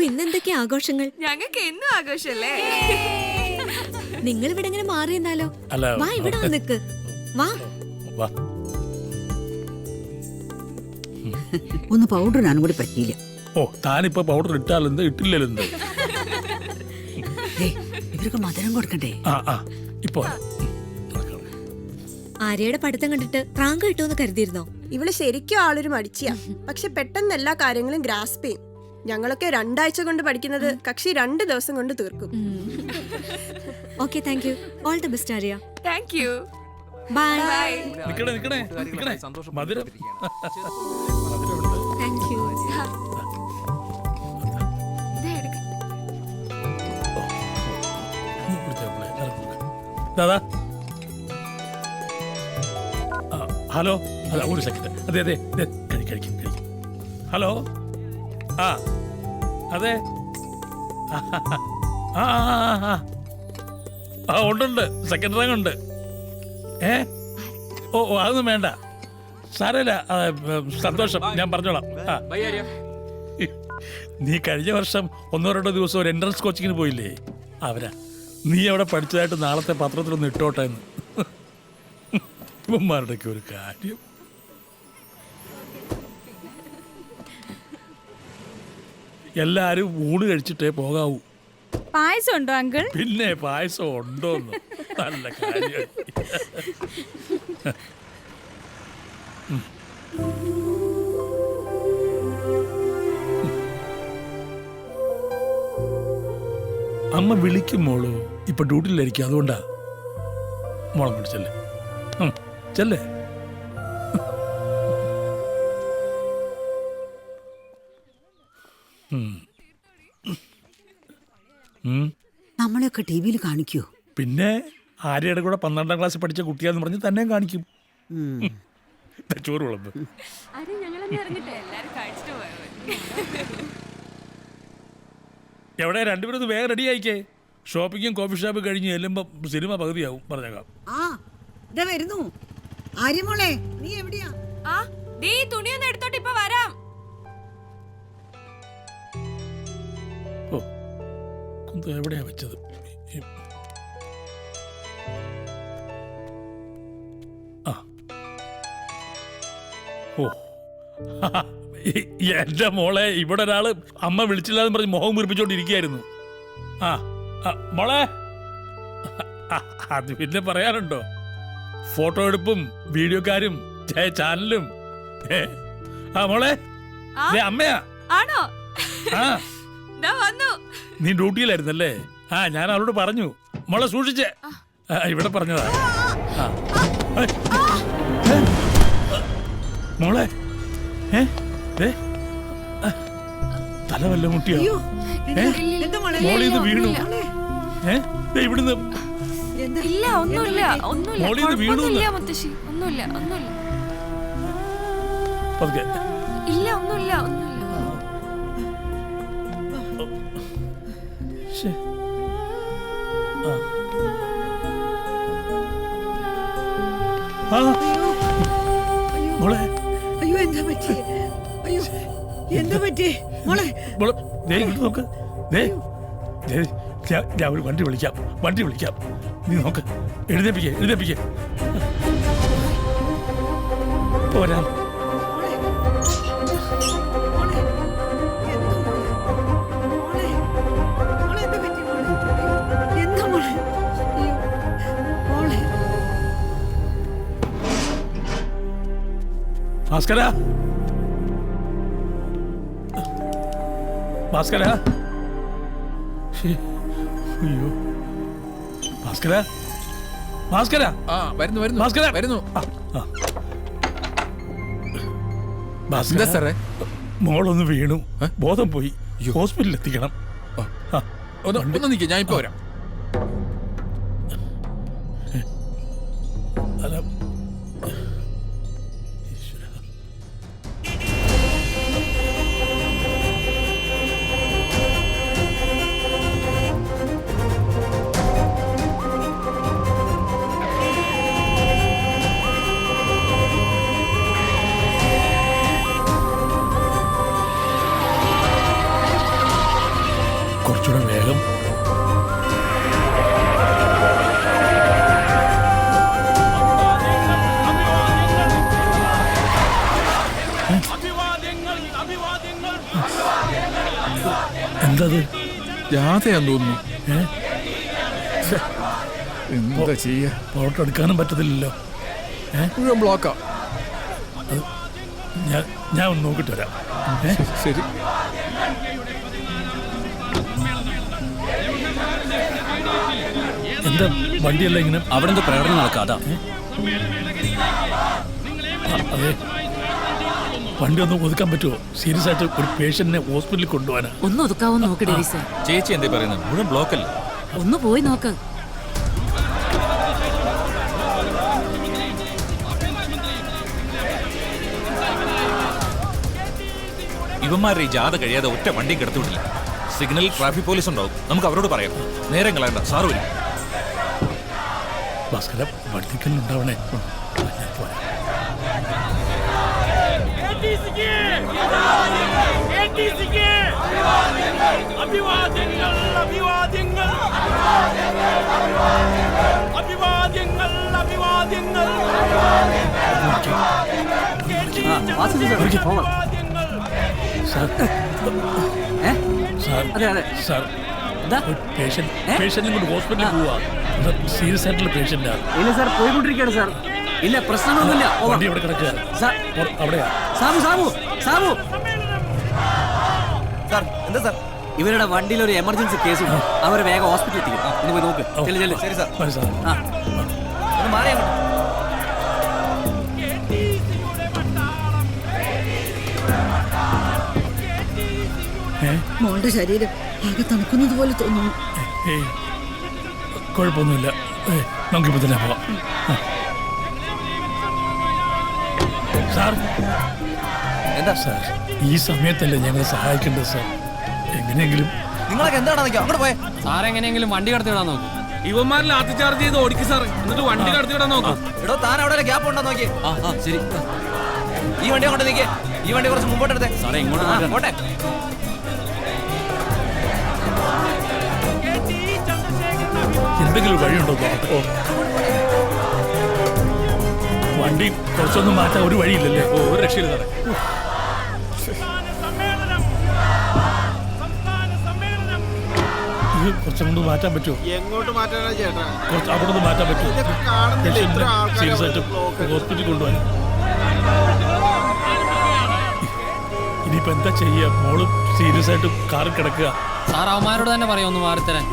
അപ്പൊ ഇന്ന് എന്തൊക്കെയാ ആഘോഷങ്ങൾ? ഞങ്ങൾക്ക് എന്നും ആഘോഷല്ലേ. നിങ്ങൾ ഇവിടെ എങ്ങനെ മാറിയെന്നാലോ? വാ ഇവിടെ നിക്ക്. വാ. ഒന്ന് പൗഡർ ഞാനും കൂടി പറ്റിയില്ല. ഓ താനിപ്പോ പൗഡർ ഇട്ടാലെന്ത് ഇട്ടില്ലെന്ത്? ഇവർക്ക് മധുരം കൊടുക്കണ്ടേ? ഇപ്പൊ ആര്യയുടെ പഠിത്തം കണ്ടിട്ട് റാങ്ക് കിട്ടുമെന്ന് കരുതിയിരുന്നോ? ഇവള് ശരിക്കും ആളൊരു മടിച്ചിയാ. പക്ഷെ പെട്ടെന്ന് എല്ലാ കാര്യങ്ങളും ഗ്രാസ്പ് ചെയ്യും. ഞങ്ങളൊക്കെ 2 ആഴ്ച കൊണ്ട് പഠിക്കുന്നത് കക്ഷി 2 ദിവസം കൊണ്ട് തീർക്കും. Okay, thank you. All the best Arya. Thank you. Bye. മധുരം. Thank you. ദാദാ ഹലോ, അതാ ഒരു സെക്കൻഡ്. അതെ അതെ കഴിക്കും. ഹലോ, അതെ ഉണ്ട്. സെക്കൻഡ് റാങ്ക് ഉണ്ട്. ഓ അതൊന്നും വേണ്ട, സാരമില്ല. സന്തോഷം, ഞാൻ പറഞ്ഞോളാം. നീ കഴിഞ്ഞ വർഷം 1-2 ദിവസം ഒരു എൻട്രൻസ് കോച്ചിങ്ങിന് പോയില്ലേ? അവരാ. നീ അവിടെ പഠിച്ചതായിട്ട് നാളത്തെ പത്രത്തിലൊന്ന് ഇട്ടോട്ടെ എന്ന്. ഇവന്മാരുടെയൊക്കെ ഒരു കാര്യം. എല്ലാരും ഊണ് കഴിച്ചിട്ടേ പോകാവൂ. പായസം ഉണ്ടോ അങ്കിൾ? പിന്നെ പായസം ഉണ്ടോന്ന്. നല്ല കാര്യം. അമ്മ വിളിക്കും മോള്. ഇപ്പൊ ഡ്യൂട്ടിയിലായിരിക്കും, അതുകൊണ്ടാ. മോളം പിടിച്ചല്ലേ, ചെല്ലേ. നമ്മളെയൊക്കെ ടിവിയിൽ കാണിക്കൂ. പിന്നെ ആര്യയുടെ കൂടെ 12ാം ക്ലാസ്സിൽ പഠിച്ച കുട്ടിയാന്ന് പറഞ്ഞ് തന്നെ കാണിക്കും. ചോറ് വിളമ്പ്. എവിടെ രണ്ടുപേരും വേഗം റെഡി ആയിക്കേ. ഷോപ്പിങ്ങും കോഫി ഷോപ്പും കഴിഞ്ഞ് ചെല്ലുമ്പോ സിനിമ പകുതിയാവും. പറഞ്ഞേക്കാം. വരുന്നു ആര്യമോളെ, നീ എവിടെയാ? തുണിയൊന്നും എടുത്തോട്ട് ഇപ്പൊ വരാം. എവിടെയാ വെച്ചത്? എന്റെ മോളെ, ഇവിടെ ഒരാള് അമ്മ വിളിച്ചില്ലാന്ന് പറഞ്ഞ് മുഖം മുറിപ്പിച്ചോണ്ടിരിക്കുകയായിരുന്നു. മോളെ, അത് പിന്നെ പറയാനുണ്ടോ? ഫോട്ടോ എടുപ്പും വീഡിയോക്കാരും ചാനലും. മോളെ, അമ്മയാ? ആണോ? നീ ഡ്യൂട്ടിയിലായിരുന്നല്ലേ? ഞാൻ അവളോട് പറഞ്ഞു. മോളെ സൂക്ഷിച്ചേ. ഇവിടെ പറഞ്ഞതാ. മോളെ, തല വല്ല മുട്ടിയോ? മോളിന്ന് വീണു. ഇവിടുന്ന് ഇല്ല, ഒന്നുമില്ല. മോളിന്ന് വീണു. ഒന്നുമില്ല. പതുക്കെ. ഇല്ല, ഒന്നുമില്ല. മോളെ, അയ്യോ എന്താ പറ്റി? അയ്യോ എന്താ പറ്റി മോളെ? നോക്ക്. ഞാൻ ഒരു വണ്ടി വിളിക്കാം. നീ നോക്ക്. എഴുന്നേപ്പിക്കേ. പോരാ. ഭാസ്കര, അയ്യോ ഭാസ്കര. വരുന്നു. മോളൊന്ന് വീണു, ബോധം പോയി. ഹോസ്പിറ്റലിൽ എത്തിക്കണം. ഒന്ന് നിൽക്കുക, ഞാൻ ഇപ്പൊ വരാം. എന്തത്? ജാഥയാന്ന് തോന്നുന്നു. ഏ? എന്താ ചെയ്യാ? ഫോട്ടോ എടുക്കാനും പറ്റത്തില്ലല്ലോ. മുഴുവൻ ബ്ലോക്കാ. ഞാൻ ഒന്ന് നോക്കിട്ട് വരാം. ശരി. എന്താ വണ്ടിയല്ല ഇങ്ങനെ? അവിടെ എന്തോ പ്രകടനം നടക്കാം, അതാ. അതെ, വണ്ടി ഒന്ന് ഒതുക്കാൻ പറ്റുമോ? സീരിയസ് ആയിട്ട് ഒരു പേഷ്യന്റിനെ ഹോസ്പിറ്റലിൽ കൊണ്ടുപോകാനാ. ഒന്ന് ഒതുക്കാവോ നോക്ക് ഡേവിസ്. ചേച്ചി എന്തേ പറയുന്നത്? മുഴുവൻ ബ്ലോക്കല്ലേ. ഒന്ന് പോയി നോക്ക്. ഇവന്മാരുടെ ഈ ജാഥ കഴിയാതെ ഒറ്റ വണ്ടിയും കിടത്തിവിടില്ല. സിഗ്നലിൽ ട്രാഫിക് പോലീസ് ഉണ്ടാവും. നമുക്ക് അവരോട് പറയാം. നേരം കളയണ്ട, സാറ് വരും. ഭാസ്കര, വണ്ടിക്കലുണ്ടാവണേ. പേഷ്യന്റിനെ കൊണ്ട് ഹോസ്പിറ്റലിൽ പോവാ. സീരിയസ് ആയിട്ടുള്ള പേഷ്യന്റാ. ഇല്ല സാർ, പോയിക്കൊണ്ടിരിക്കുകയാണ് സാർ. ഇല്ല, പ്രശ്നങ്ങളൊന്നുമില്ല. വണ്ടി അവിടെ കിടക്കുക. അവിടെയാ. സാബു സാബു സാബു സാർ, എന്താ സാർ? ഇവരുടെ വണ്ടിയിൽ ഒരു എമർജൻസി കേസ് ഉണ്ട്. അവരെ വേഗം ഹോസ്പിറ്റലിൽ എത്തിക്കും. ഇനി പോയി നോക്ക്. ശരി സാർ. മതി സാർ. ഒന്ന് മാറിയാ മതി. മോളുടെ ശരീരം ആകെ തണുക്കുന്നത് പോലെ തോന്നുന്നു. കുഴപ്പമൊന്നുമില്ല. നമുക്കിപ്പോ തന്നെ പോവാം. സാർ, എന്താ സാർ, ഈ സമയത്തല്ലേ ഞങ്ങളെ സഹായിക്കേണ്ടത് സാർ. എങ്ങനെയെങ്കിലും നിങ്ങളൊക്കെ എന്താണ് അങ്ങോട്ട് പോയെ? സാർ എങ്ങനെയെങ്കിലും വണ്ടി കടത്തി വിടാൻ നോക്കും. ഇവന്മാരിൽ ലാത്തി ചാർജ് ചെയ്ത് ഓടിക്കും സാർ. എന്നിട്ട് വണ്ടി കടത്തി വിടാൻ നോക്കും. എടോ, താൻ അവിടെ ഗ്യാപ്പ് ഉണ്ടോ നോക്കി. ശരി. ഈ വണ്ടി അങ്ങോട്ട് നീക്കിയേ. ഈ വണ്ടി കുറച്ച് മുമ്പോട്ട് എടുത്തേ. സാറേ, ഇങ്ങോട്ട് പോട്ടെ. എന്തെങ്കിലും വഴിയുണ്ടോ? വണ്ടി കുറച്ചൊന്നും മാറ്റാൻ ഒരു വഴിയില്ലല്ലേ? ഒരു രക്ഷയില്ല സാറേ. ഇത് കുറച്ചും കൊണ്ട് മാറ്റാൻ പറ്റുമോ? എങ്ങോട്ട് മാറ്റാനാ ചേട്ടാ? കുറച്ച് അവിടെ മാറ്റാൻ പറ്റുമോ? സീരിയസ് ആയിട്ട് ഹോസ്പിറ്റലിൽ കൊണ്ടുപോകാൻ. ഇനിയിപ്പോ എന്താ ചെയ്യാ? മോള് സീരിയസ് ആയിട്ട് കാറിൽ കിടക്കുക. സാർ അവന്മാരോട് തന്നെ പറയാം ഒന്ന് മാറിത്തരാൻ.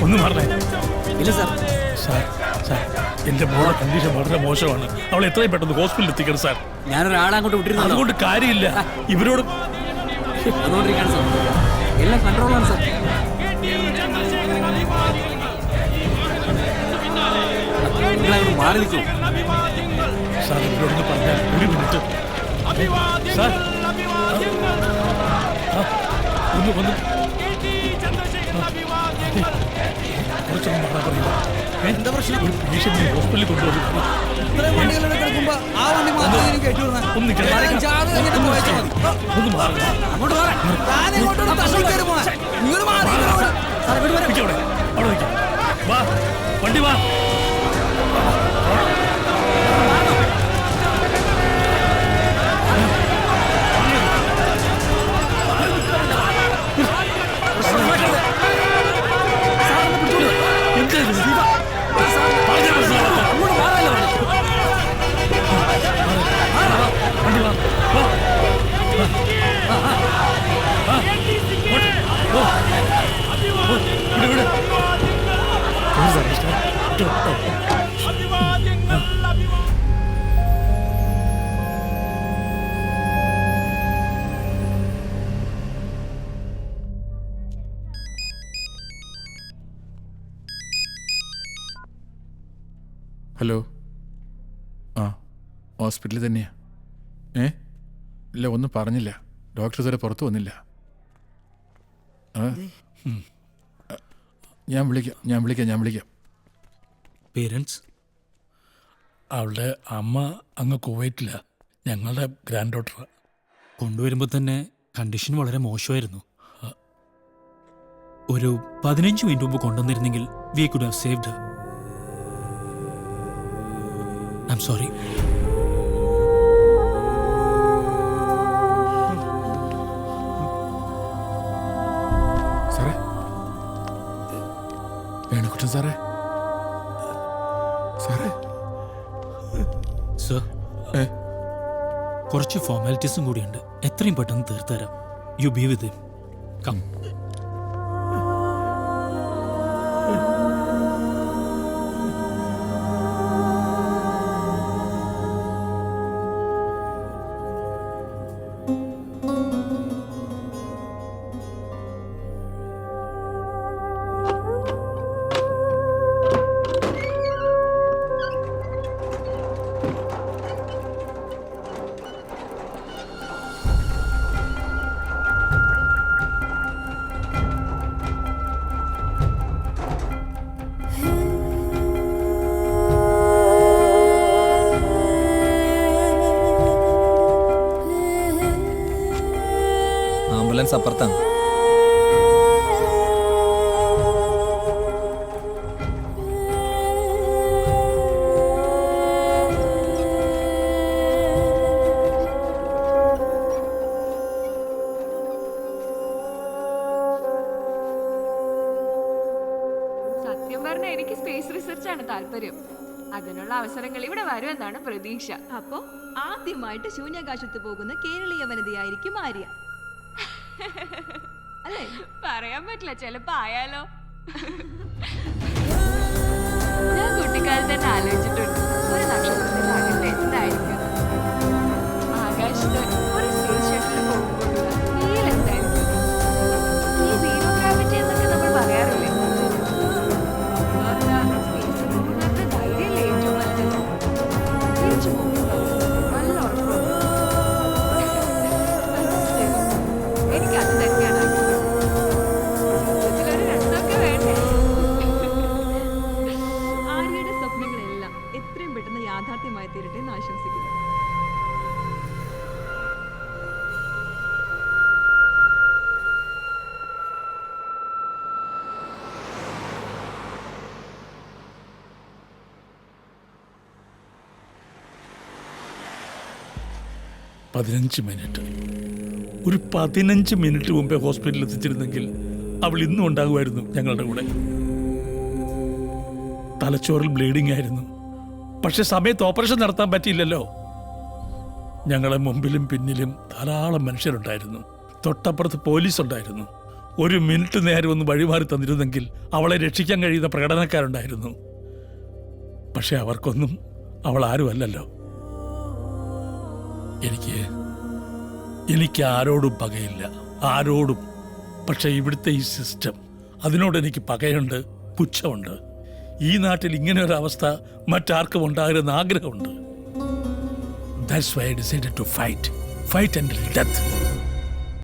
ഒന്ന് മാറണേ. ഇല്ല സാർ. സാർ, എന്റെ മോളുടെ കണ്ടീഷൻ വളരെ മോശമാണ്. അവളെ എത്രയും പെട്ടെന്ന് ഹോസ്പിറ്റലിൽ എത്തിക്കണം സാർ. ഞാനൊരാളെ അങ്ങോട്ട് വിട്ടിരുന്നു. അതുകൊണ്ട് കാര്യമില്ല. ഇവരോട് അതുകൊണ്ടിരിക്കുകയാണ് സാർ. എല്ലാം കൺട്രോളാണ് സാർ. നിങ്ങളങ്ങോട്ട് മാറി നിൽക്കൂ സാർ. ഇവരോടൊന്ന് പറഞ്ഞാൽ ഒരു മിനിറ്റ് സാർ. ഒന്ന് കുറച്ചൊന്നും മാറാൻ പറയുക. എന്താ പ്രശ്നം? ഒരു പേഷ്യന്റിനെ ഹോസ്പിറ്റലിൽ കൊണ്ടുപോകും. ഒന്ന് മാറുക. അവിടെ നിൽക്കാം. വാ, വണ്ടി വാ. ഹലോ. ആ, ഹോസ്പിറ്റലിൽ തന്നെയാ. ഇല്ല, ഒന്നും പറഞ്ഞില്ല. ഡോക്ടർ ഇതുവരെ പുറത്തു വന്നില്ല. ഞാൻ വിളിക്കാം. പേരൻസ്? അവളുടെ അമ്മ അങ്ങ് കുവൈറ്റില്ല. ഞങ്ങളുടെ ഗ്രാൻഡ് ഡോട്ടർ. കൊണ്ടുവരുമ്പോൾ തന്നെ കണ്ടീഷൻ വളരെ മോശമായിരുന്നു. ഒരു 15 മിനിറ്റ് മുമ്പ് കൊണ്ടുവന്നിരുന്നെങ്കിൽ we could have saved. I'm sorry. സാറേ, വേണുക്കുട്ടൻ സാറേ, സാറേ. സർ, കുറച്ച് ഫോർമാലിറ്റീസും കൂടിയുണ്ട്. എത്രയും പെട്ടെന്ന് തീർത്തരാം. You be with him. Come. Ambulance അപ്പുറത്താണ്. സത്യം പറഞ്ഞ എനിക്ക് സ്പേസ് റിസർച്ച് ആണ് താല്പര്യം. അതിനുള്ള അവസരങ്ങൾ ഇവിടെ വരുമെന്നാണ് പ്രതീക്ഷ. അപ്പോ ആദ്യമായിട്ട് ശൂന്യാകാശത്ത് പോകുന്ന കേരളീയ വനിതയായിരിക്കും ആര്യ അല്ലേ? പറയാൻ പറ്റില്ല, ചിലപ്പോ ആയാലോ. ഞാൻ കുട്ടിക്കാലത്ത് തന്നെ ആലോചിച്ചിട്ടുണ്ട്, ഒരു നക്ഷത്രത്തിന്റെ അകത്ത് എന്തായിരിക്കും. ആകാശത്ത് ഒരു സ്പേസ് ഷട്ടിൽ പോകുമ്പോഴുള്ള ഫീൽ എന്തായിരിക്കും. ഈ സീറോ ഗ്രാവിറ്റി എന്നൊക്കെ നമ്മൾ പറയാറില്ലേ? സ്പേസിൽ പോകുന്നവരുടെ ധൈര്യമല്ലേ ഏറ്റവും നല്ലത്. തിരിച്ചു പോകുമ്പോൾ നല്ല ഉറപ്പുണ്ട്. എനിക്ക് അത് തന്നെയാണ് ആര്യയുടെ സ്വപ്നങ്ങളെല്ലാം എത്രയും പെട്ടെന്ന് യാഥാർത്ഥ്യമായി തീരട്ടെ എന്ന് ആശംസിക്കുന്നു. ഒരു 15 മിനിറ്റ് മുമ്പേ ഹോസ്പിറ്റലിൽ എത്തിച്ചിരുന്നെങ്കിൽ അവൾ ഇന്നും ഉണ്ടാകുമായിരുന്നു ഞങ്ങളുടെ കൂടെ. തലച്ചോറിൽ ബ്ലീഡിംഗ് ആയിരുന്നു. പക്ഷെ സമയത്ത് ഓപ്പറേഷൻ നടത്താൻ പറ്റിയില്ലല്ലോ. ഞങ്ങളെ മുമ്പിലും പിന്നിലും ധാരാളം മനുഷ്യരുണ്ടായിരുന്നു. തൊട്ടപ്പുറത്ത് പോലീസ് ഉണ്ടായിരുന്നു. ഒരു മിനിറ്റ് നേരം ഒന്ന് വഴിമാറി തന്നിരുന്നെങ്കിൽ അവളെ രക്ഷിക്കാൻ കഴിയുന്ന പ്രകടനക്കാരുണ്ടായിരുന്നു. പക്ഷെ അവർക്കൊന്നും അവൾ ആരുമല്ലല്ലോ. എനിക്ക് ആരോടും പകയില്ല, ആരോടും. പക്ഷെ ഇവിടുത്തെ ഈ സിസ്റ്റം, അതിനോട് എനിക്ക് പകയുണ്ട്, പുച്ഛമുണ്ട്. ഈ നാട്ടിൽ ഇങ്ങനെ ഒരു അവസ്ഥ മറ്റാർക്കും ഉണ്ടാകരുതെന്ന് ആഗ്രഹമുണ്ട്. That's why I decided to fight until death.